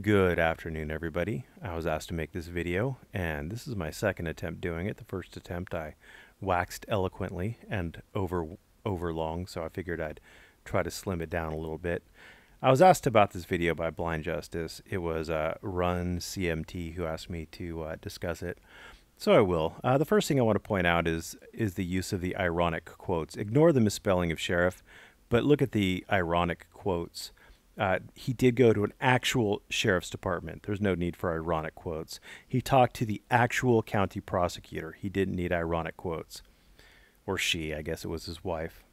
Good afternoon, everybody. I was asked to make this video, and this is my second attempt doing it. The first attempt I waxed eloquently and over long, so I figured I'd try to slim it down a little bit. I was asked about this video by Blind Justice. It was Run CMT who asked me to discuss it, so I will. The first thing I want to point out is the use of the ironic quotes. Ignore the misspelling of sheriff, but look at the ironic quotes. He did go to an actual sheriff's department. There's no need for ironic quotes. He talked to the actual county prosecutor. He didn't need ironic quotes. Or she, I guess it was his wife.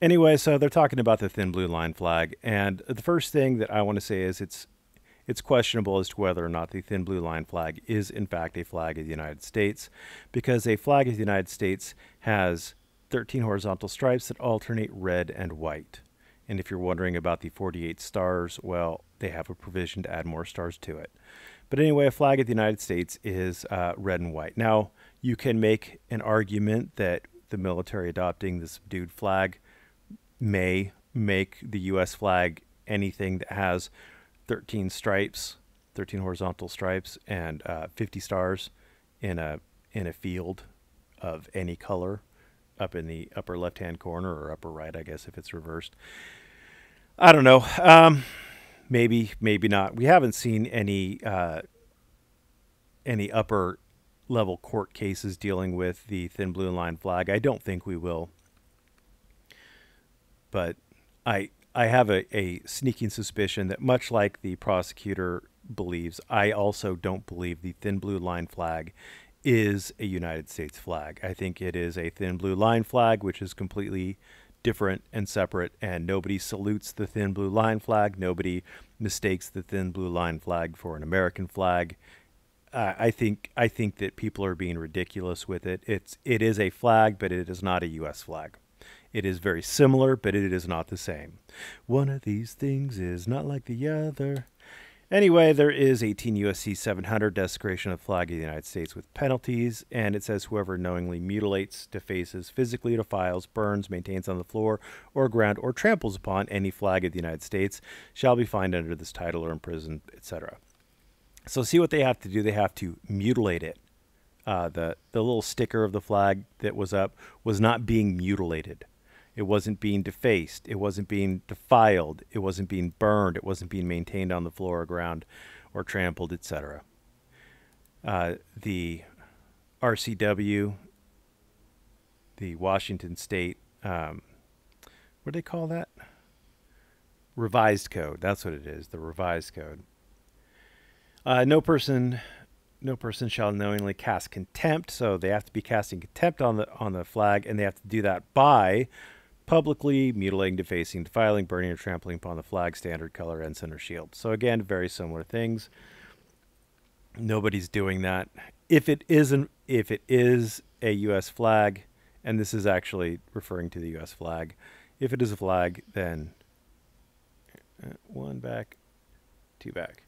Anyway, so they're talking about the thin blue line flag. And the first thing that I want to say is it's questionable as to whether or not the thin blue line flag is in fact a flag of the United States, because a flag of the United States has 13 horizontal stripes that alternate red and white. And if you're wondering about the 48 stars, well, they have a provision to add more stars to it. But anyway, a flag of the United States is red and white. Now, you can make an argument that the military adopting the subdued flag may make the U.S. flag anything that has 13 stripes, 13 horizontal stripes, and 50 stars in a field of any color, up in the upper left-hand corner, or upper right, I guess, if it's reversed. I don't know. Maybe not. We haven't seen any upper level court cases dealing with the thin blue line flag. I don't think we will. But I have a sneaking suspicion that, much like the prosecutor believes, I also don't believe the thin blue line flag is a United States flag. I think it is a thin blue line flag, which is completely different and separate, and nobody salutes the thin blue line flag. Nobody mistakes the thin blue line flag for an American flag. I think that people are being ridiculous with it. It is a flag, but it is not a U.S. flag. It is very similar, but it is not the same. One of these things is not like the other. Anyway, there is 18 U.S.C. 700, desecration of the flag of the United States with penalties, and it says whoever knowingly mutilates, defaces, physically defiles, burns, maintains on the floor or ground, or tramples upon any flag of the United States shall be fined under this title or imprisoned, etc. So see what they have to do. They have to mutilate it. The little sticker of the flag that was up was not being mutilated. It wasn't being defaced. It wasn't being defiled. It wasn't being burned. It wasn't being maintained on the floor or ground or trampled, etc. The RCW, the Washington State, what do they call that? Revised Code. That's what it is, the Revised Code. No person shall knowingly cast contempt, so they have to be casting contempt on the flag, and they have to do that by publicly mutilating, defacing, defiling, burning, or trampling upon the flag, standard, color, ensign, or shield. So again, very similar things. Nobody's doing that. If it is a U.S. flag, and this is actually referring to the U.S. flag, if it is a flag, then one back, two back.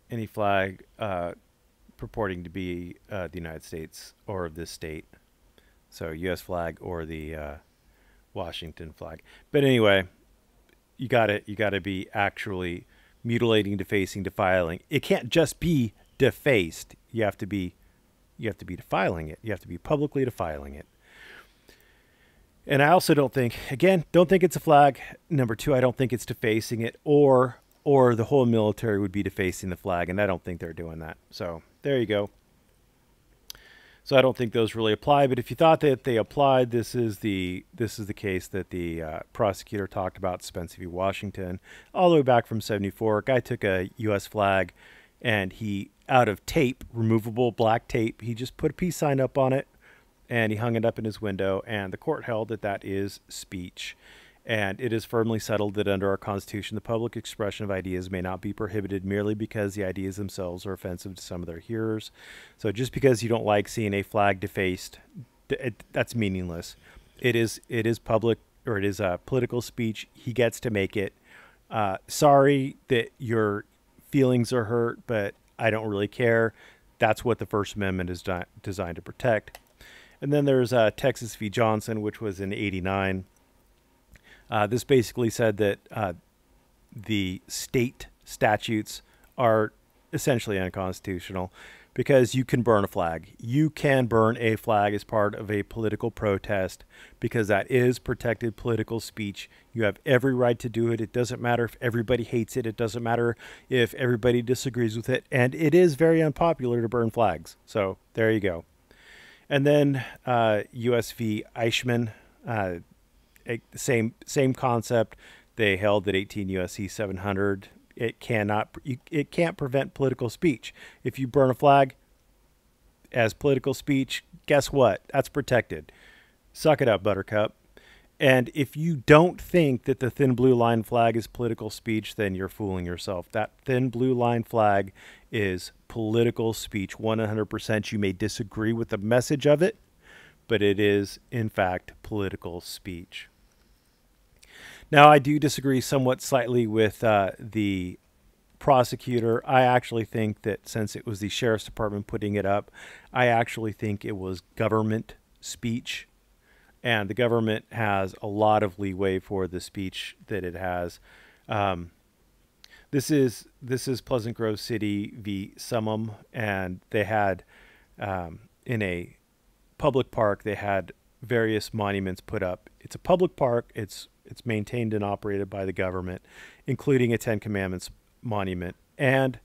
Any flag purporting to be the United States or of this state. So U.S. flag or the Washington flag. But anyway, you gotta be actually mutilating, defacing, defiling. It can't just be defaced. You have to be defiling it. You have to be publicly defiling it. And I also don't think it's a flag. Number two, I don't think it's defacing it, or the whole military would be defacing the flag, and I don't think they're doing that. So there you go. So I don't think those really apply, but if you thought that they applied, this is the case that the prosecutor talked about, Spencer v. Washington, all the way back from '74. A guy took a U.S. flag, and he, out of tape, removable black tape, he just put a peace sign up on it, and he hung it up in his window, and the court held that that is speech. And it is firmly settled that under our Constitution, the public expression of ideas may not be prohibited merely because the ideas themselves are offensive to some of their hearers. So just because you don't like seeing a flag defaced, that's meaningless. It is public, or it is political speech. He gets to make it. Sorry that your feelings are hurt, but I don't really care. That's what the First Amendment is designed to protect. And then there's Texas v. Johnson, which was in '89. This basically said that the state statutes are essentially unconstitutional because you can burn a flag. You can burn a flag as part of a political protest because that is protected political speech. You have every right to do it. It doesn't matter if everybody hates it. It doesn't matter if everybody disagrees with it. And it is very unpopular to burn flags. So there you go. And then US v. Eichmann, same concept. They held that 18 USC 700. It can't prevent political speech. If you burn a flag as political speech, guess what? That's protected. Suck it up, Buttercup. And if you don't think that the thin blue line flag is political speech, then you're fooling yourself. That thin blue line flag is political speech, 100%. You may disagree with the message of it, but it is, in fact, political speech. Now, I do disagree somewhat slightly with the prosecutor. I actually think that since it was the sheriff's department putting it up, I actually think it was government speech. And the government has a lot of leeway for the speech that it has. This is Pleasant Grove City v. Summum, and they had in a public park, they had various monuments put up. It's a public park. It's maintained and operated by the government, including a Ten Commandments monument. And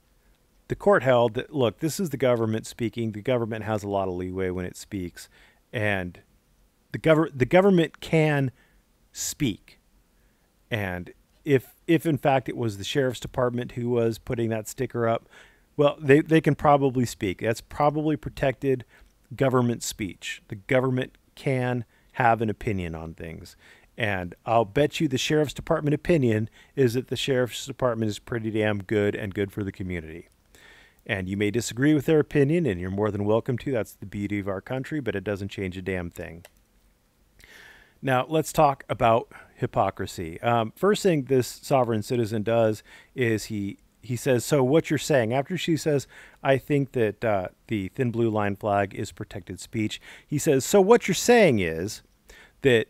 the court held that, look, this is the government speaking. The government has a lot of leeway when it speaks, and the government can speak. And if in fact it was the sheriff's department who was putting that sticker up, well, they can probably speak. That's probably protected government speech. The government can have an opinion on things. And I'll bet you the sheriff's department opinion is that the sheriff's department is pretty damn good and good for the community. And you may disagree with their opinion, and you're more than welcome to. That's the beauty of our country, but it doesn't change a damn thing. Now, let's talk about hypocrisy. First thing this sovereign citizen does is he says, so what you're saying, after she says, I think that the thin blue line flag is protected speech, he says, so what you're saying is that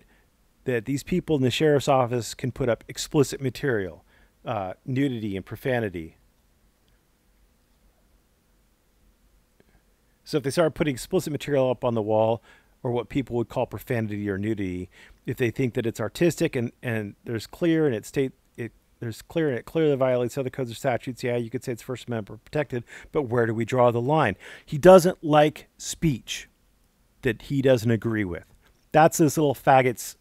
these people in the sheriff's office can put up explicit material, nudity and profanity. So if they start putting explicit material up on the wall, or what people would call profanity or nudity, if they think that it's artistic and there's clear and it clearly violates other codes or statutes, yeah, you could say it's First Amendment protected, but where do we draw the line? He doesn't like speech that he doesn't agree with. That's this little faggot's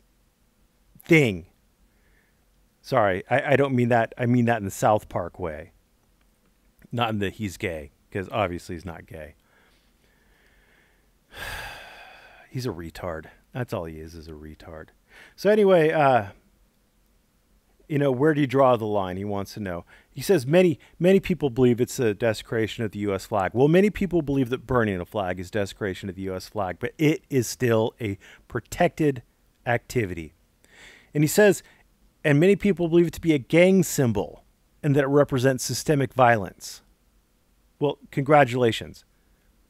thing. Sorry, I don't mean that. I mean that in the South Park way. Not in the he's gay, because obviously he's not gay. He's a retard. That's all he is a retard. So anyway, where do you draw the line? He wants to know. He says many people believe it's a desecration of the U.S. flag. Well, many people believe that burning a flag is desecration of the U.S. flag, but it is still a protected activity. And he says, and many people believe it to be a gang symbol and that it represents systemic violence. Well, congratulations.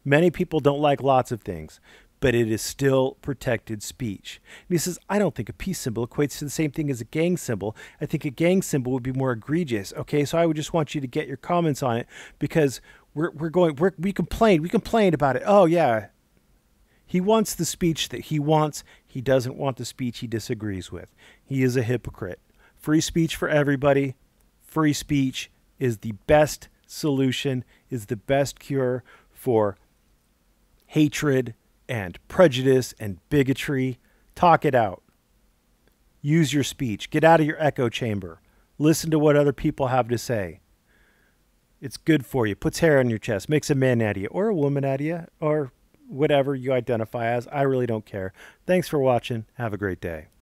Many people don't like lots of things, but it is still protected speech. And he says, I don't think a peace symbol equates to the same thing as a gang symbol. I think a gang symbol would be more egregious. Okay, so I would just want you to get your comments on it because we complained about it. Oh yeah. He wants the speech that he wants. He doesn't want the speech he disagrees with. He is a hypocrite. Free speech for everybody. Free speech is the best solution, is the best cure for hatred and prejudice and bigotry. Talk it out. Use your speech. Get out of your echo chamber. Listen to what other people have to say. It's good for you. Puts hair on your chest. Makes a man out of you or a woman out of you or whatever you identify as. I really don't care. Thanks for watching. Have a great day.